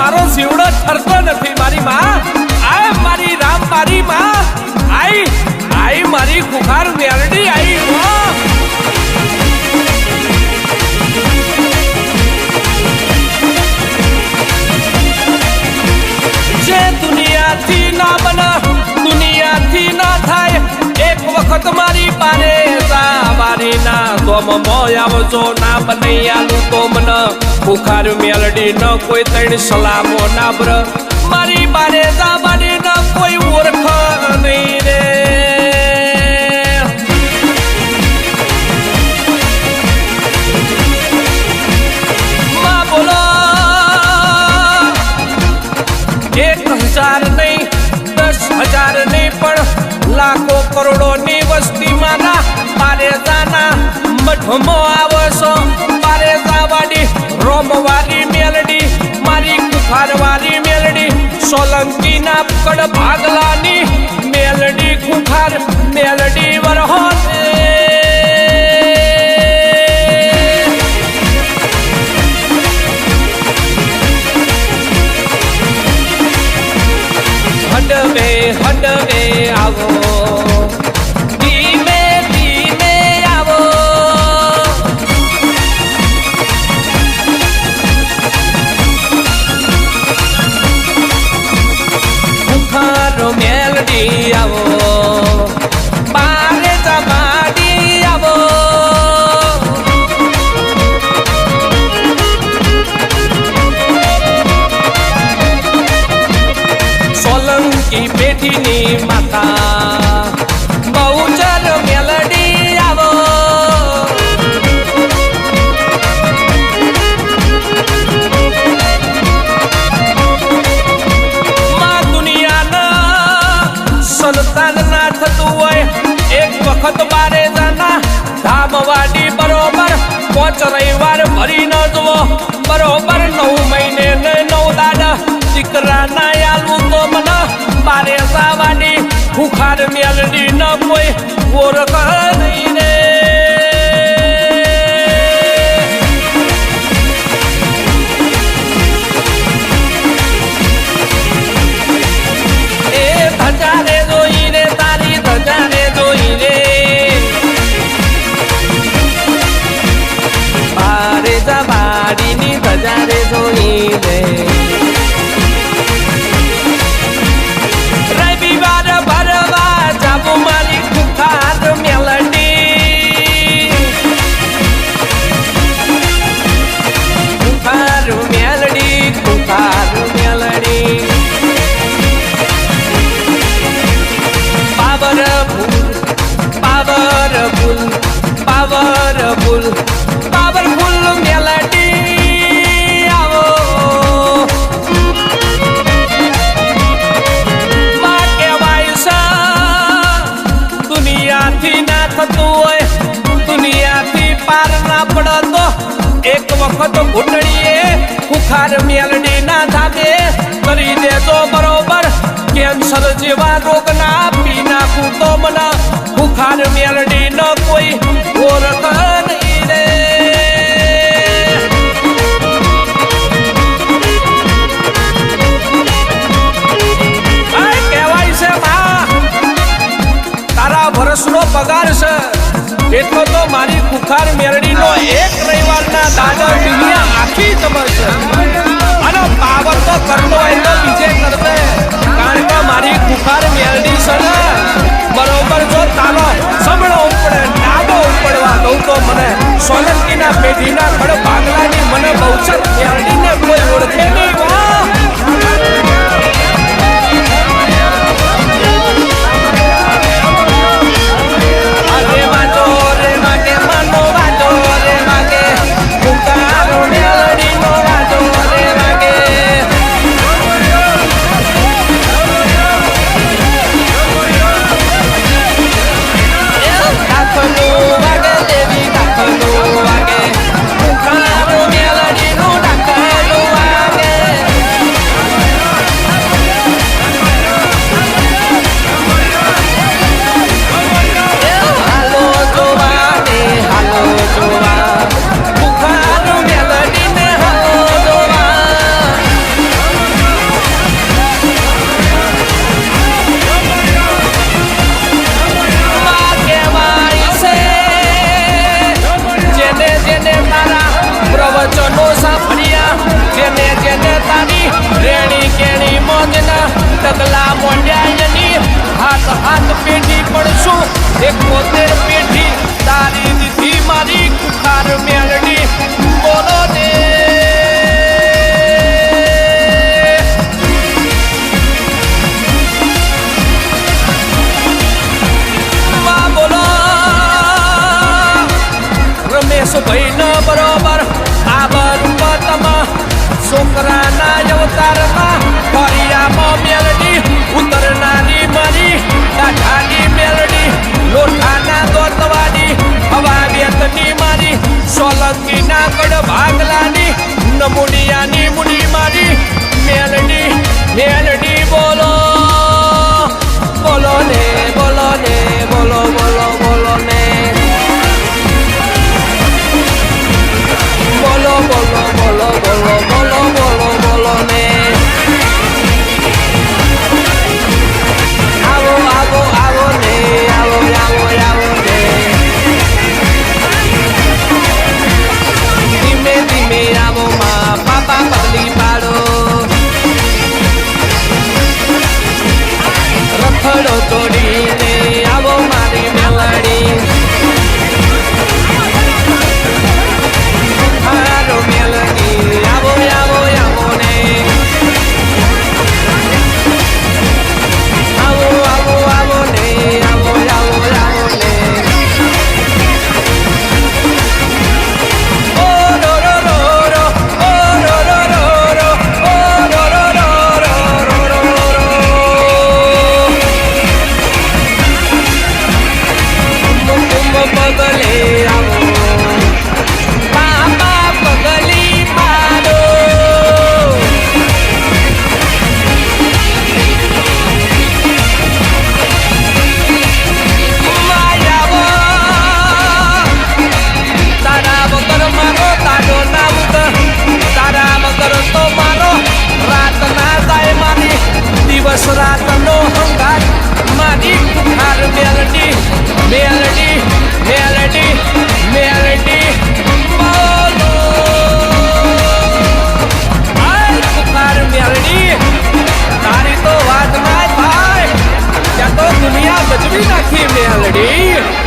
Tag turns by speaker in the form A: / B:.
A: મારો જીવડો ઠરતો નથી મારી માં આય મારી રામ મારી માં આઈ આઈ મારી ખુખાર મેલડી આઈ જે દુનિયાથી ના બને દુનિયાથી ના થાય એક વખત મારી પારે વારી ના તોમ મોયાવજો ના બનૈયાલું તો મને ખુખાર મેલડી ન કોઈ તણ સલામો ના બ્ર મારી બારે જાવાની ન કોઈ ઓળખ નહીં રે માં બોલો 1000 નહીં 10,000 નહીં પણ લાખો કરોડોની વસ્તી માના મારે જાના મઠમો આવશો મારે જાવાડી રોમવારી મેલડી મારી ખુખારવારી મેલડી સોલંકીના કડ ભાગલાની મેલડી ખુખાર મેલડી વરહોને હડવે આવો ધીમે ધીમે આવો ખુખાર મેલડી આવો બારે જમાડી આવો સોલંકી પેઢીની માતા બહુચર મેલડી આવો માં દુનિયાના સંતાન ના થતું હોય એક વખત બારે જાના ધામવાડી બરોબર 5 રવિવાર ભરી ન જુઓ બરોબર 9 મહિને ને 9 દાડા દીકરા ના આલવું તો મને બારે જાવાની ખુખાર મેલડી ન કોઈ ઓળખ નહીં રે એ ધજારે જોઈ રે તારી ધજારે જોઈ રે બારે જાવાડીની ધજારે જોઈ રે મારી ખુખાર મેલડી ખુખાર મેલડી ખુખાર Meldi powerful powerful powerful powerful Meldi આવો દુનિયાથી ના થતું હોય દુનિયાથી પાર ના પડતો એક વખત ઘૂંટણીએ ખુખાર મેલડી ના ધાબે કરી દેજો બરોબર કેન્સર જેવા રોગ ના પી નાખું તો મને ખુખાર મેલડી ન કોઈ ઓળખ નહીં રે કહેવાય છે તારા વર્ષનો પગાર છે એટલો તો મારી ખુખાર મેલડીનો એક રવિવારના દાદા દુનિયા આખી ખબર છે અને પાવર તો કરતો હોય તો બીજે કરતે કારણ કે મારી ખુખાર મેલડી છે ને બરોબર જો તારો સંભળો પેઢી પણ શું 71 પેઢી તારી દીધી મારી કુખાર મેલડી બોલો ને ભાઈ ન બરોબર આબર પતમાં છોકરાના અવતારમાં ફરિયામાં મેલડી ઉતરનારી મારી દાઢાની મેલડી લોઠાના દોતવાની હવા વેતની મારી સોલંકીના કડ ભાગલાની નમુનિયાની મુની મારી મેલડી મેલડી બોલો બોલો ને બોલો ને બોલો બોલો બોલો ને બોલો બોલો બોલો બોલો બોલો બોલો બોલો ને આવો આવો આવો ને આવો આવો આવો ને ધીમે ધીમે આવો માં પાપા પગલી પાડો રખડો તોડીને આવો મારી મેલડી આવો મેલડી આવો આવો આવો ને આવો આવો આવો ને આવો આવો આવો ને ઓ રો રો રો રો ઓ રો રો રો રો ઓ રો રો રો રો રો રો રો પગલે આવો દિવસ રાતનો હંગાત મારી કુખાર મેલડી મેલડી મેલડી મેલડી બોલો આય કુખાર મેલડી તારી તો વાત ના થાય ત્યાં તો દુનિયા ગજવી નાખી મેલડી